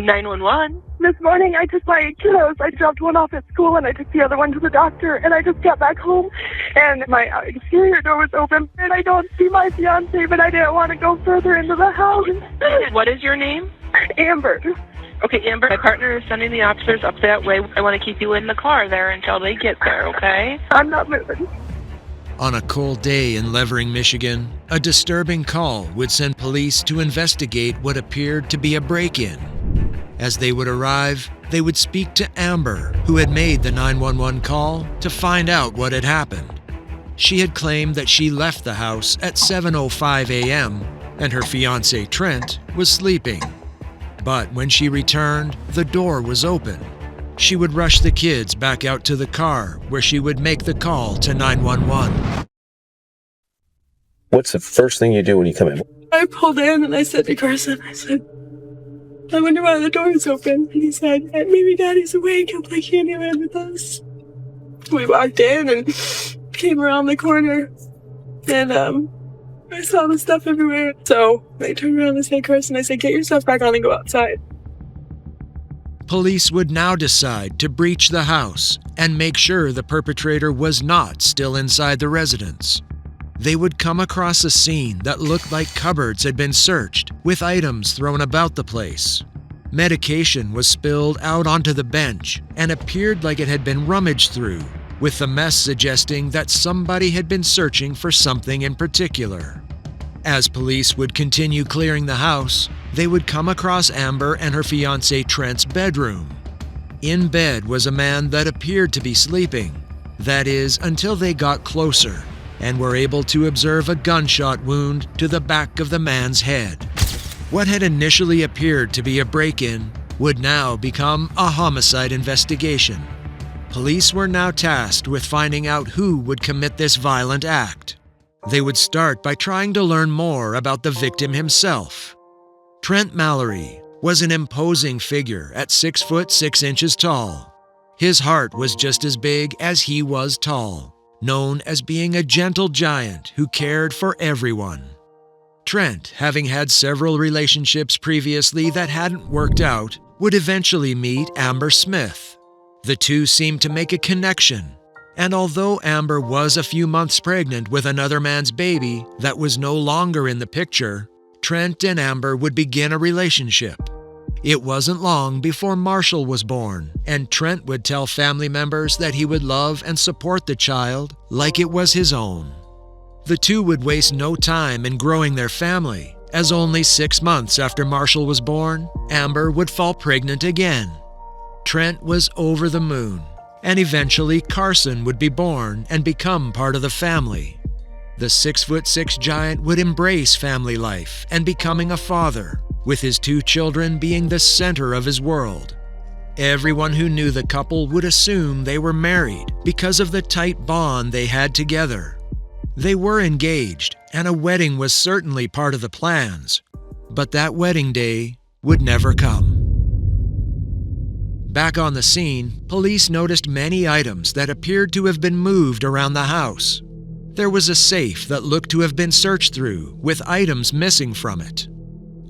911. This morning I took my kiddos. I dropped one off at school and I took the other one to the doctor, and I just got back home and my exterior door was open and I don't see my fiance, but I didn't want to go further into the house. What is your name? Amber. Okay, Amber, my partner is sending the officers up that way. I want to keep you in the car there until they get there, okay? I'm not moving. On a cold day in Levering, Michigan, a disturbing call would send police to investigate what appeared to be a break-in. As they would arrive, they would speak to Amber, who had made the 911 call, to find out what had happened. She had claimed that she left the house at 7:05 a.m. and her fiancé Trent was sleeping. But when she returned, the door was open. She would rush the kids back out to the car where she would make the call to 911. What's the first thing you do when you come in? I pulled in and I said to Carson, I said, I wonder why the door is open. And he said, maybe Daddy's awake. He'll play Candyland with us. We walked in and came around the corner and I saw the stuff everywhere. So I turned around and said, Carson, I said, get your stuff back on and go outside. Police would now decide to breach the house and make sure the perpetrator was not still inside the residence. They would come across a scene that looked like cupboards had been searched, with items thrown about the place. Medication was spilled out onto the bench and appeared like it had been rummaged through, with the mess suggesting that somebody had been searching for something in particular. As police would continue clearing the house, they would come across Amber and her fiancé Trent's bedroom. In bed was a man that appeared to be sleeping. That is, until they got closer and were able to observe a gunshot wound to the back of the man's head. What had initially appeared to be a break-in would now become a homicide investigation. Police were now tasked with finding out who would commit this violent act. They would start by trying to learn more about the victim himself. Trent Mallory was an imposing figure at 6 foot 6 inches tall. His heart was just as big as he was tall, known as being a gentle giant who cared for everyone. Trent, having had several relationships previously that hadn't worked out, would eventually meet Amber Smith. The two seemed to make a connection, and although Amber was a few months pregnant with another man's baby that was no longer in the picture, Trent and Amber would begin a relationship. It wasn't long before Marshall was born, and Trent would tell family members that he would love and support the child like it was his own. The two would waste no time in growing their family, as only 6 months after Marshall was born, Amber would fall pregnant again. Trent was over the moon, and eventually Carson would be born and become part of the family. The 6 foot 6 giant would embrace family life and becoming a father, with his 2 children being the center of his world. Everyone who knew the couple would assume they were married because of the tight bond they had together. They were engaged, and a wedding was certainly part of the plans, but that wedding day would never come. Back on the scene, police noticed many items that appeared to have been moved around the house. There was a safe that looked to have been searched through, with items missing from it.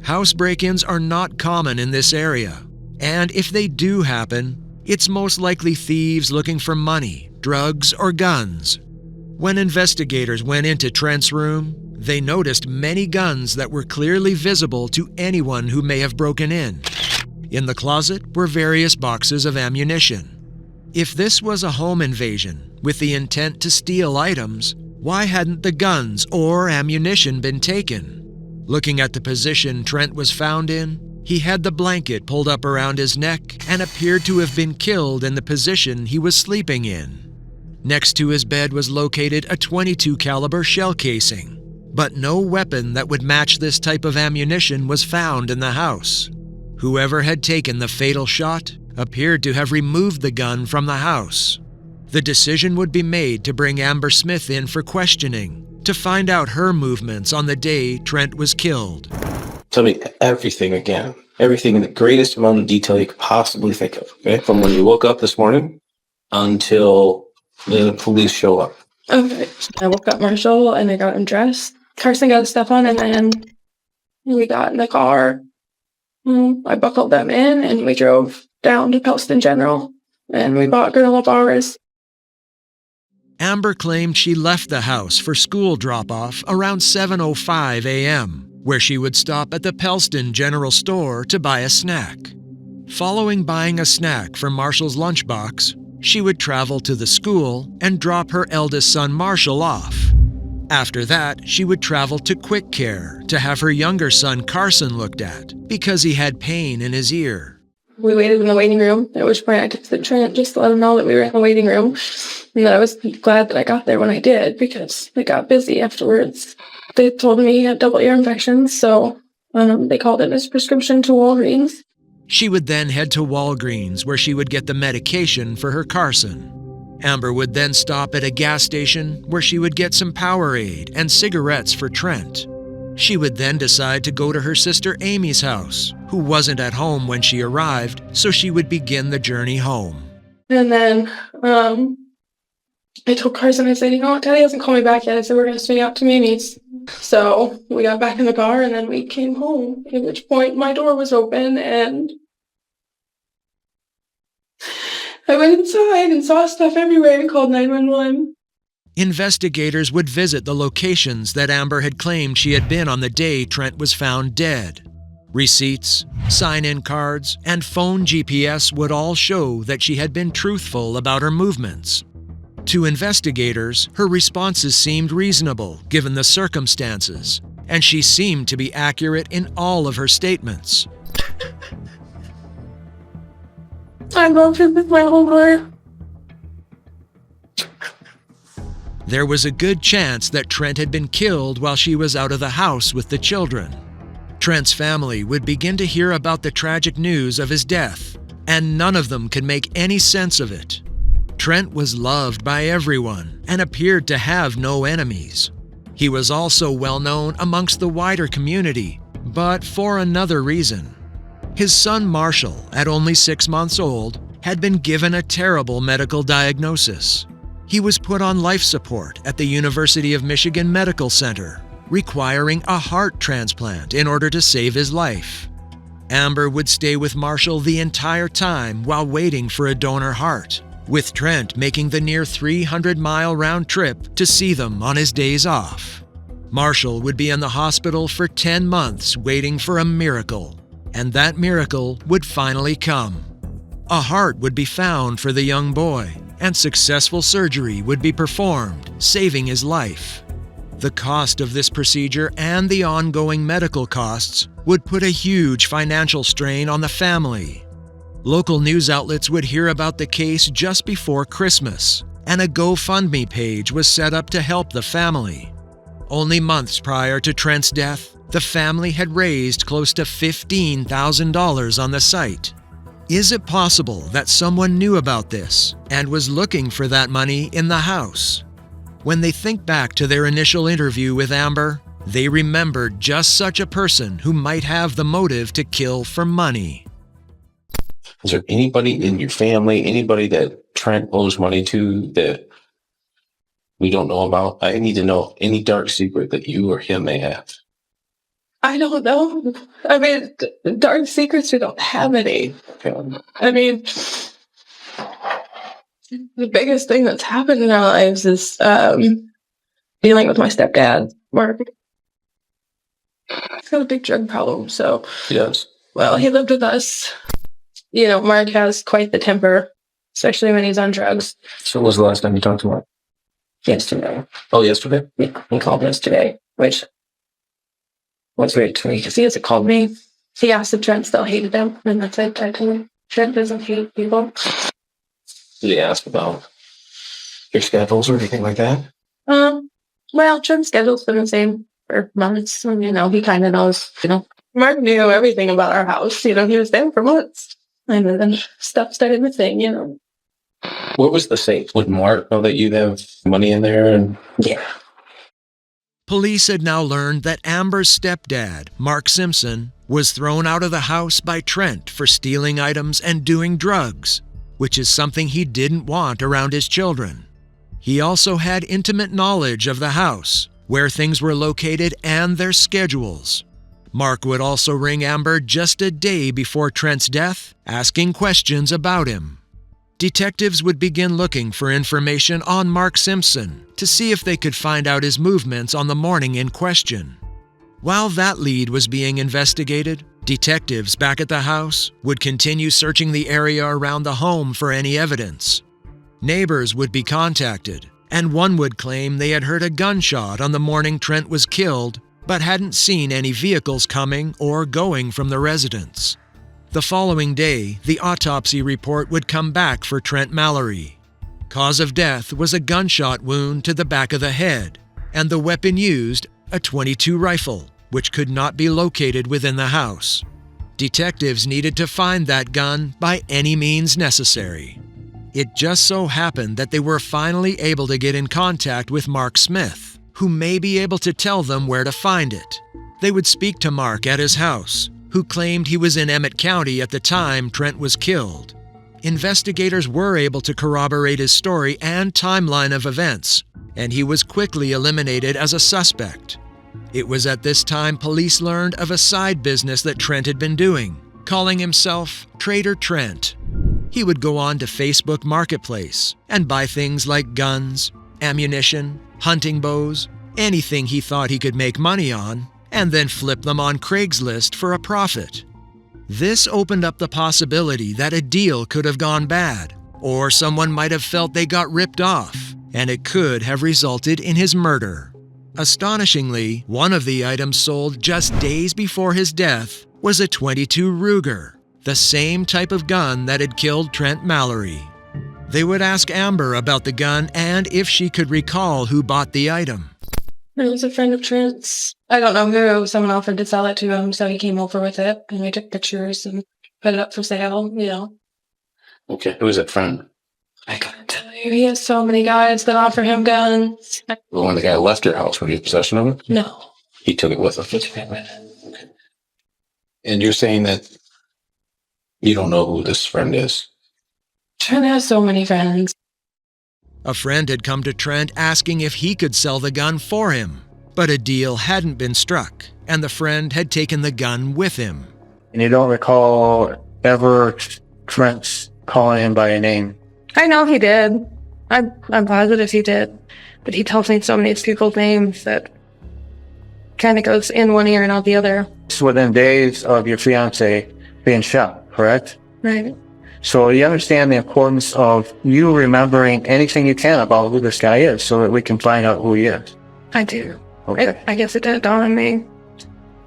House break-ins are not common in this area, and if they do happen, it's most likely thieves looking for money, drugs, or guns. When investigators went into Trent's room, they noticed many guns that were clearly visible to anyone who may have broken in. In the closet were various boxes of ammunition. If this was a home invasion with the intent to steal items, why hadn't the guns or ammunition been taken? Looking at the position Trent was found in, he had the blanket pulled up around his neck and appeared to have been killed in the position he was sleeping in. Next to his bed was located a .22 caliber shell casing, but no weapon that would match this type of ammunition was found in the house. Whoever had taken the fatal shot appeared to have removed the gun from the house. The decision would be made to bring Amber Smith in for questioning to find out her movements on the day Trent was killed. Tell me everything again. Everything in the greatest amount of detail you could possibly think of, okay? From when you woke up this morning until the police show up. Okay. I woke up Marshall and I got him dressed. Carson got his stuff on and then we got in the car. I buckled them in and we drove down to Pelston General and we bought granola bars. Amber claimed she left the house for school drop-off around 7:05 a.m., where she would stop at the Pelston General Store to buy a snack. Following buying a snack from Marshall's lunchbox, she would travel to the school and drop her eldest son Marshall off. After that, she would travel to Quick Care to have her younger son Carson looked at because he had pain in his ear. We waited in the waiting room, at which point I texted Trent just to let him know that we were in the waiting room and that I was glad that I got there when I did because it got busy afterwards. They told me he had double ear infections, so they called in his prescription to Walgreens. She would then head to Walgreens where she would get the medication for her Carson. Amber would then stop at a gas station where she would get some Powerade and cigarettes for Trent. She would then decide to go to her sister Amy's house, who wasn't at home when she arrived, so she would begin the journey home. And then I told Carson, I said, you know what, Daddy hasn't called me back yet. I said, we're going to swing out to Mimi's. So we got back in the car and then we came home, at which point my door was open and I went inside and saw stuff everywhere and called 911. Investigators would visit the locations that Amber had claimed she had been on the day Trent was found dead. Receipts, sign-in cards, and phone GPS would all show that she had been truthful about her movements. To investigators, her responses seemed reasonable given the circumstances, and she seemed to be accurate in all of her statements. I love him with my whole heart. There was a good chance that Trent had been killed while she was out of the house with the children. Trent's family would begin to hear about the tragic news of his death, and none of them could make any sense of it. Trent was loved by everyone and appeared to have no enemies. He was also well known amongst the wider community, but for another reason. His son Marshall, at only 6 months old, had been given a terrible medical diagnosis. He was put on life support at the University of Michigan Medical Center, requiring a heart transplant in order to save his life. Amber would stay with Marshall the entire time while waiting for a donor heart, with Trent making the near 300-mile round trip to see them on his days off. Marshall would be in the hospital for 10 months waiting for a miracle, and that miracle would finally come. A heart would be found for the young boy, and successful surgery would be performed, saving his life. The cost of this procedure and the ongoing medical costs would put a huge financial strain on the family. Local news outlets would hear about the case just before Christmas, and a GoFundMe page was set up to help the family. Only months prior to Trent's death, the family had raised close to $15,000 on the site. Is it possible that someone knew about this and was looking for that money in the house? When they think back to their initial interview with Amber, they remembered just such a person who might have the motive to kill for money. Is there anybody in your family, anybody that Trent owes money to that we don't know about? I need to know any dark secret that you or him may have. I don't know. I mean, dark secrets, we don't have any. I mean, the biggest thing that's happened in our lives is dealing with my stepdad, Mark. He's got a big drug problem, so... Yes. Well, he lived with us. You know, Mark has quite the temper, especially when he's on drugs. So when was the last time you talked to Mark? Yesterday. Oh, yesterday? He called yesterday, which was weird to me because he hasn't called me. He asked if Trent still hated him, and that's it. I told him Trent doesn't hate people. Did he ask about your schedules or anything like that? Well, Trent's schedule's been the same for months. And, you know, he kind of knows, you know. Mark knew everything about our house. You know, he was there for months. And then stuff started missing, you know. What was the safe? Would Mark know that you have money in there? And yeah. Police had now learned that Amber's stepdad, Mark Simpson, was thrown out of the house by Trent for stealing items and doing drugs, which is something he didn't want around his children. He also had intimate knowledge of the house, where things were located, and their schedules. Mark would also ring Amber just a day before Trent's death, asking questions about him. Detectives would begin looking for information on Mark Simpson to see if they could find out his movements on the morning in question. While that lead was being investigated, detectives back at the house would continue searching the area around the home for any evidence. Neighbors would be contacted, and one would claim they had heard a gunshot on the morning Trent was killed, but hadn't seen any vehicles coming or going from the residence. The following day, the autopsy report would come back for Trent Mallory. Cause of death was a gunshot wound to the back of the head, and the weapon used, a .22 rifle, which could not be located within the house. Detectives needed to find that gun by any means necessary. It just so happened that they were finally able to get in contact with Mark Smith, who may be able to tell them where to find it. They would speak to Mark at his house, who claimed he was in Emmett County at the time Trent was killed. Investigators were able to corroborate his story and timeline of events, and he was quickly eliminated as a suspect. It was at this time police learned of a side business that Trent had been doing, calling himself Trader Trent. He would go on to Facebook Marketplace and buy things like guns, ammunition, hunting bows, anything he thought he could make money on, and then flip them on Craigslist for a profit. This opened up the possibility that a deal could have gone bad, or someone might have felt they got ripped off, and it could have resulted in his murder. Astonishingly, one of the items sold just days before his death was a .22 Ruger, the same type of gun that had killed Trent Mallory. They would ask Amber about the gun and if she could recall who bought the item. It was a friend of Trent's. I don't know who. Someone offered to sell it to him, so he came over with it, and we took pictures and put it up for sale, Okay, who is that friend? I couldn't tell you. He has so many guys that offer him guns. Well, when the guy left your house, were you in possession of it? No. He took it with him. He took it with him. Okay. And you're saying that you don't know who this friend is? Trent has so many friends. A friend had come to Trent asking if he could sell the gun for him, but a deal hadn't been struck, and the friend had taken the gun with him. And you don't recall ever Trent calling him by a name? I know he did. I'm positive he did. But he tells me so many people's names that kind of goes in one ear and out the other. It's within days of your fiance being shot, correct? Right. So you understand the importance of you remembering anything you can about who this guy is so that we can find out who he is. I do. Okay. I guess it did dawn on me.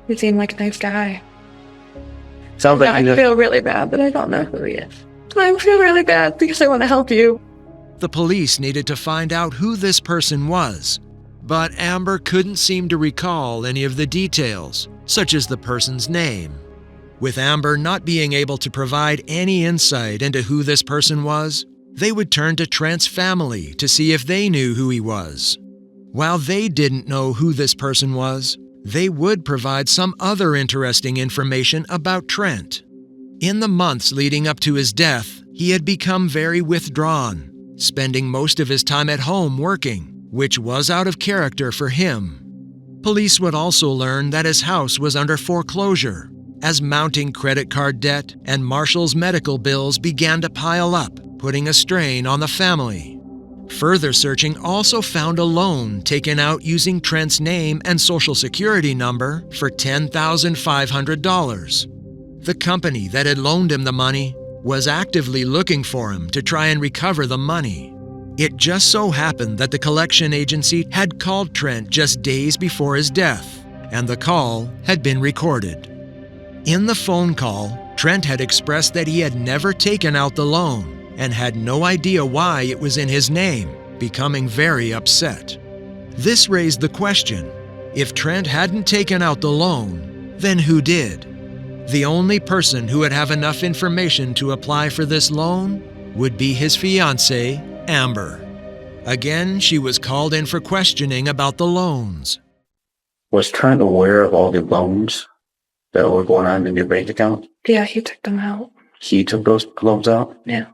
He seemed like a nice guy. Sounds like I feel really bad that I don't know who he is. I feel really bad because I want to help you. The police needed to find out who this person was, but Amber couldn't seem to recall any of the details, such as the person's name. With Amber not being able to provide any insight into who this person was, they would turn to Trent's family to see if they knew who he was. While they didn't know who this person was, they would provide some other interesting information about Trent. In the months leading up to his death, he had become very withdrawn, spending most of his time at home working, which was out of character for him. Police would also learn that his house was under foreclosure, as mounting credit card debt and Marshall's medical bills began to pile up, putting a strain on the family. Further searching also found a loan taken out using Trent's name and social security number for $10,500. The company that had loaned him the money was actively looking for him to try and recover the money. It just so happened that the collection agency had called Trent just days before his death, and the call had been recorded. In the phone call, Trent had expressed that he had never taken out the loan and had no idea why it was in his name, becoming very upset. This raised the question, if Trent hadn't taken out the loan, then who did? The only person who would have enough information to apply for this loan would be his fiancée, Amber. Again, she was called in for questioning about the loans. Was Trent aware of all the loans that were going on in your bank account? Yeah, he took them out. He took those loans out? Yeah.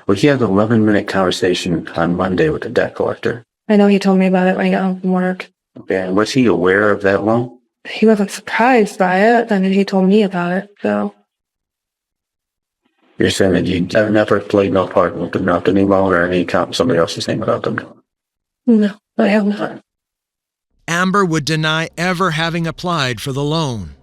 Well, he had an 11-minute conversation on Monday with the debt collector. I know he told me about it when I got home from work. Okay, and was he aware of that loan? he wasn't surprised by it, and he told me about it, so. You're saying that you have never played no part with them, not any longer, or any count somebody else's name about them? No, I have not. Amber would deny ever having applied for the loan.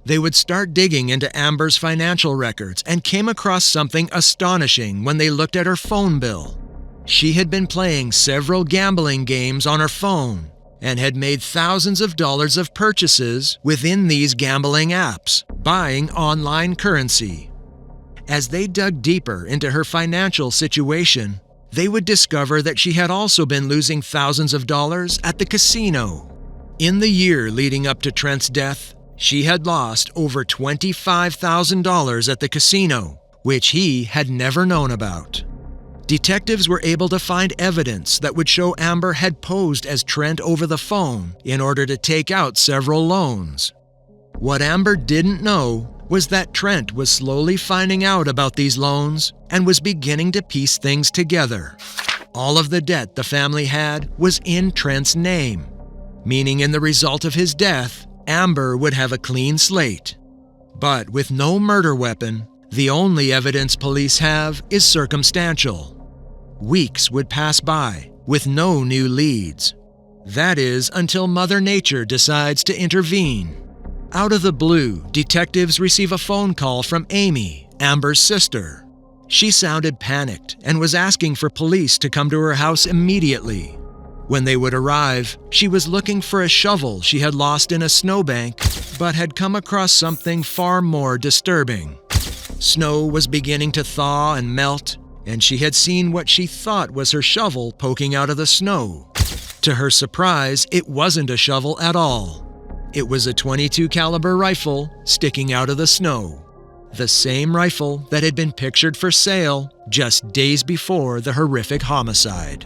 They would start digging into Amber's financial records and came across something astonishing when they looked at her phone bill. She had been playing several gambling games on her phone and had made thousands of dollars of purchases within these gambling apps, buying online currency. As they dug deeper into her financial situation, they would discover that she had also been losing thousands of dollars at the casino. In the year leading up to Trent's death, she had lost over $25,000 at the casino, which he had never known about. Detectives were able to find evidence that would show Amber had posed as Trent over the phone in order to take out several loans. What Amber didn't know was that Trent was slowly finding out about these loans and was beginning to piece things together. All of the debt the family had was in Trent's name, meaning in the result of his death, Amber would have a clean slate. But with no murder weapon, the only evidence police have is circumstantial. Weeks would pass by with no new leads. That is until Mother Nature decides to intervene. Out of the blue, detectives receive a phone call from Amy, Amber's sister. She sounded panicked and was asking for police to come to her house immediately. When they would arrive, she was looking for a shovel she had lost in a snowbank, but had come across something far more disturbing. Snow was beginning to thaw and melt, and she had seen what she thought was her shovel poking out of the snow. To her surprise, it wasn't a shovel at all. It was a .22 caliber rifle sticking out of the snow. The same rifle that had been pictured for sale just days before the horrific homicide.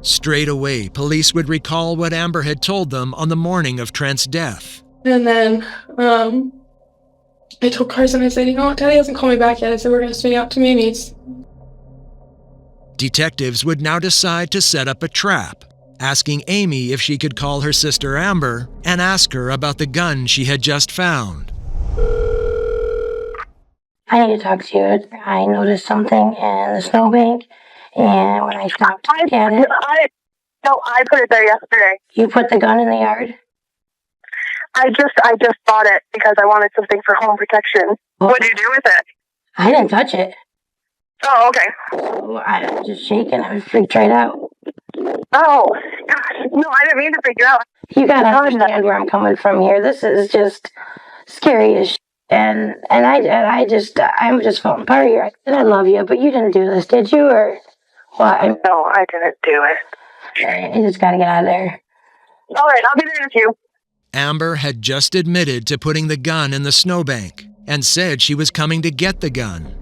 Straight away, police would recall what Amber had told them on the morning of Trent's death. And then, I told Carson, I said, you know what, Daddy hasn't called me back yet. I said, we're going to swing out to Mimi's. Detectives would now decide to set up a trap, asking Amy if she could call her sister Amber and ask her about the gun she had just found. I need to talk to you. I noticed something in the snowbank, and when I stopped to look at it... I put it there yesterday. You put the gun in the yard? I just bought it because I wanted something for home protection. What did you do with it? I didn't touch it. Oh, okay. So I was just shaking. I was freaked right out. Oh, gosh. No, I didn't mean to freak you out. You gotta understand where I'm coming from here. This is just scary as shit. And I'm just falling apart here. I said I love you, but you didn't do this, did you? Or what? No, I didn't do it. You just gotta get out of there. All right, I'll be there with you. Amber had just admitted to putting the gun in the snowbank and said she was coming to get the gun.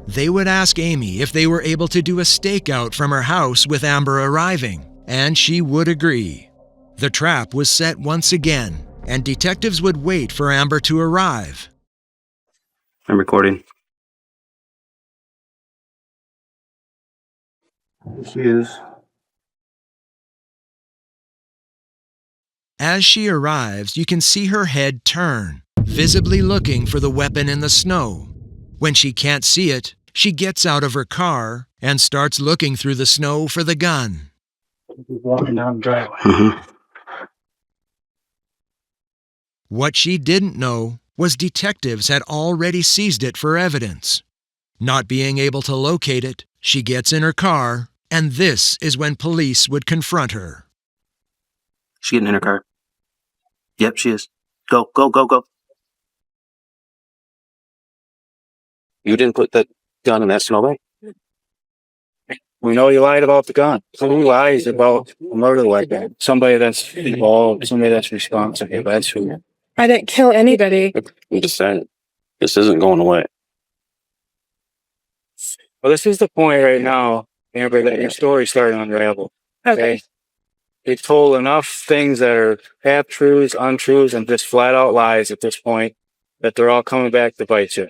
They would ask Amy if they were able to do a stakeout from her house with Amber arriving, and she would agree. The trap was set once again, and detectives would wait for Amber to arrive. I'm recording. There she is. As she arrives, you can see her head turn, visibly looking for the weapon in the snow. When she can't see it, she gets out of her car and starts looking through the snow for the gun. Walking down the driveway. What she didn't know was detectives had already seized it for evidence. Not being able to locate it, she gets in her car, and this is when police would confront her. She's getting in her car. Yep, she is. Go, go, go, go. You didn't put that gun in that snowbank? We know you lied about the gun. Who lies about a murder like that? Somebody that's involved, somebody that's responsible. That's who. I didn't kill anybody. I'm just saying, this isn't going away. Well, this is the point right now, Amber, that your story's starting to unravel. Okay? You've told enough things that are half-truths, untruths, and just flat-out lies at this point that they're all coming back to bite you.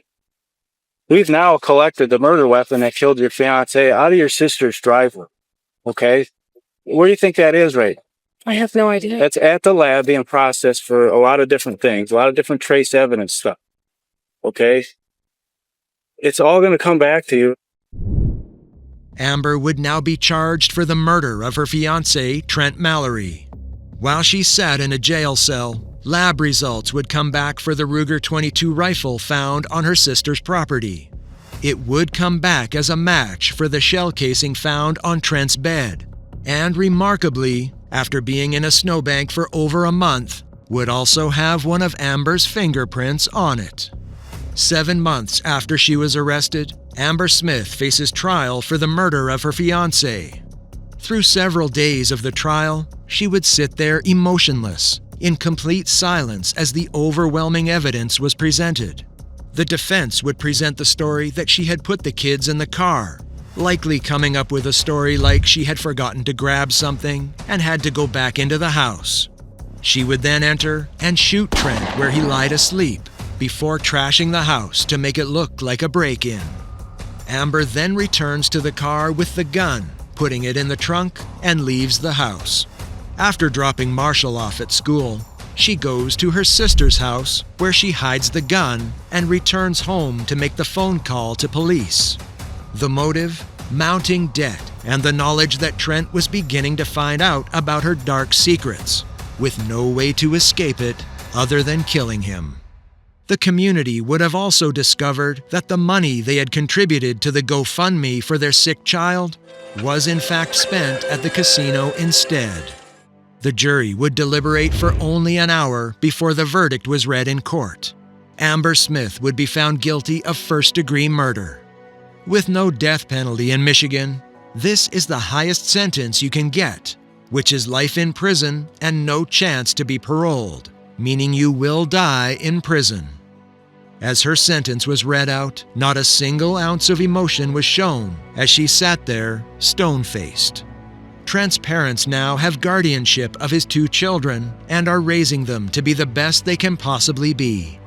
We've now collected the murder weapon that killed your fiancé out of your sister's driveway. Okay? Where do you think that is right? I have no idea. That's at the lab being processed for a lot of different things, a lot of different trace evidence stuff. Okay? It's all going to come back to you. Amber would now be charged for the murder of her fiancé, Trent Mallory. While she sat in a jail cell, lab results would come back for the Ruger 22 rifle found on her sister's property. It would come back as a match for the shell casing found on Trent's bed. And remarkably, after being in a snowbank for over a month, would also have one of Amber's fingerprints on it. 7 months after she was arrested, Amber Smith faces trial for the murder of her fiancé. Through several days of the trial, she would sit there emotionless, in complete silence as the overwhelming evidence was presented. The defense would present the story that she had put the kids in the car, likely coming up with a story like she had forgotten to grab something and had to go back into the house. She would then enter and shoot Trent where he lied asleep, before trashing the house to make it look like a break-in. Amber then returns to the car with the gun, putting it in the trunk, and leaves the house. After dropping Marshall off at school, she goes to her sister's house where she hides the gun and returns home to make the phone call to police. The motive? Mounting debt and the knowledge that Trent was beginning to find out about her dark secrets, with no way to escape it other than killing him. The community would have also discovered that the money they had contributed to the GoFundMe for their sick child was in fact spent at the casino instead. The jury would deliberate for only an hour before the verdict was read in court. Amber Smith would be found guilty of first-degree murder. With no death penalty in Michigan, this is the highest sentence you can get, which is life in prison and no chance to be paroled, meaning you will die in prison. As her sentence was read out, not a single ounce of emotion was shown as she sat there, stone-faced. Trent's parents now have guardianship of his 2 children and are raising them to be the best they can possibly be.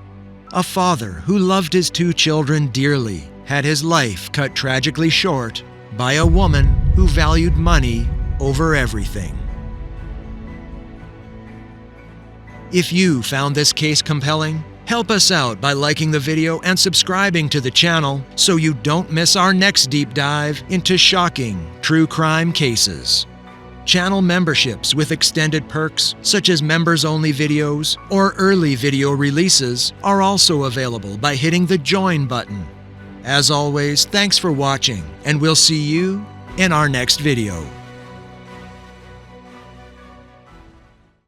A father who loved his 2 children dearly had his life cut tragically short by a woman who valued money over everything. If you found this case compelling, help us out by liking the video and subscribing to the channel so you don't miss our next deep dive into shocking true crime cases. Channel memberships with extended perks such as members-only videos or early video releases are also available by hitting the join button. As always, thanks for watching, and we'll see you in our next video.